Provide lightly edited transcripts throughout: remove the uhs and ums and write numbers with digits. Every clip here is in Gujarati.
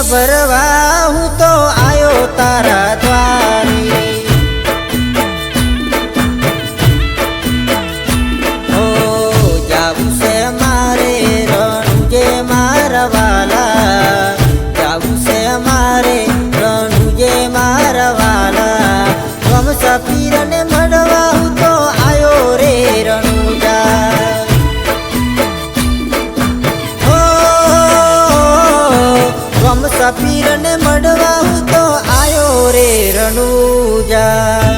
ભરવા હું તો આયો તારા દ્વારે ઓ જાવું છે મારે રણુજે મારા વાલા જાવું છે મારે રણુજે મારા વાલા રમસા પીરને મળવા હું તો આયો રે રણુજા પીરને મળવા હું તો આયો રે રણુજા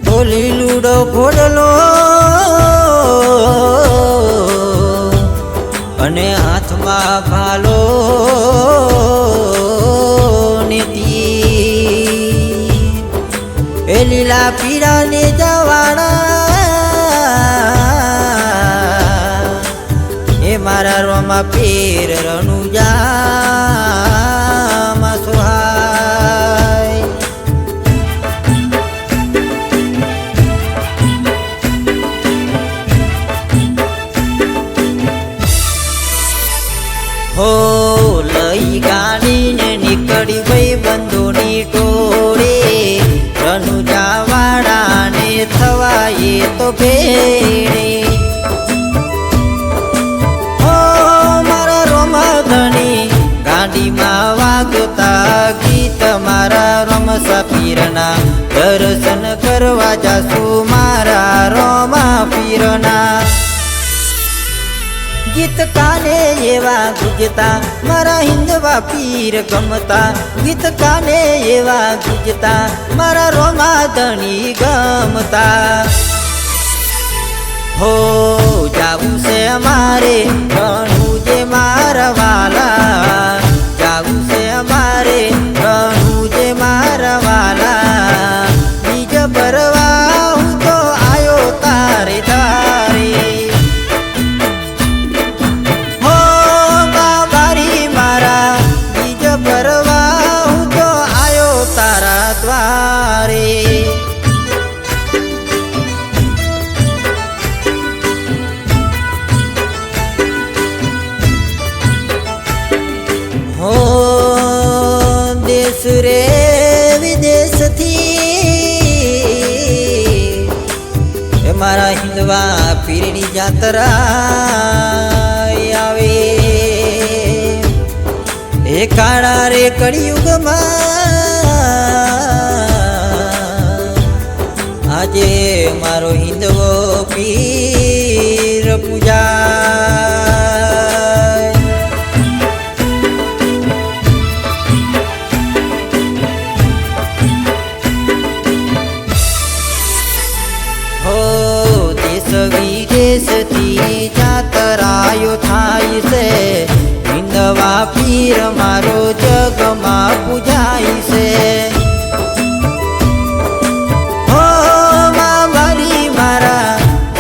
બોલી લૂડો ઘોડલો અને હાથમાં ભાલો એ લીલા પીળા ને જવાના એ મારા રોમા પીર રણુજામાં સુહાય હો લઈ ગાડીને નીકળી ભાઈ બંધોની ટોળે રણુજા વાળાને થવાય તો ભેડે હો મારા રોમા ધણી ગાડીમાં વાગતા ગીત મારા રમસા પીરના દર્શન કરવા જાસુ મારા રોમા પીરના ગીત કાને એવા ગુજતા મારા હિંદવા પીર ગમતા ગીત કાને એવા ગુજતા મારા રોમા ધણી ગમતા હો જાવું છે મારે રણુજે મારા વાલા જાવું છે મારે રણુજે મારા વાલા બીજ ભરવા હું તો આયો તારે તારે રે વિદેશ થી એ મારા હિંદવા પીરની જાત્રા આવે એ કાળા રે કળિયુગમાં આજે મારો હિંદવો પીર પૂજા વિદેશથી જાતરાયો થાય છે હિંદવા પીર મારો જગમાં પૂજાય છે હો મારી મારા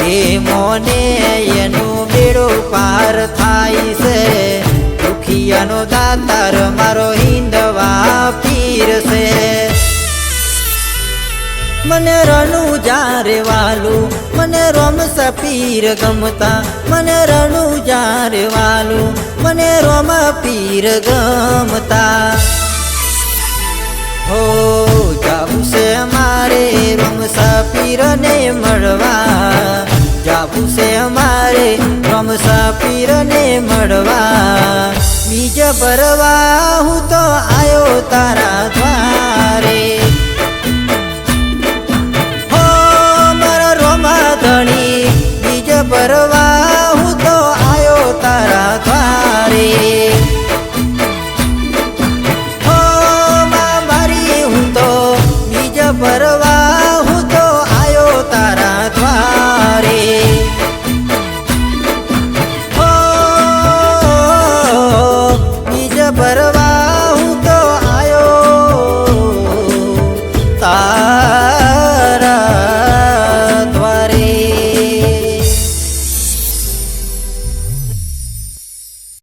એ મોને એનું બેડો પાર થાય છે દુખિયાનો દાતાર મારો હિંદવા પીર છે મને રણુજા રે વાલું મને રમસા પીર ગમતા મને રણુજા રે વાલું મને રોમા પીર ગમતા હો જાવું છે મારે રમસા પીરને મળવા જાવું છે મારે રમસા પીરને મળવા બીજ ભરવા હું તો આયો તારા દ્વારે ધણી બીજ ભરવા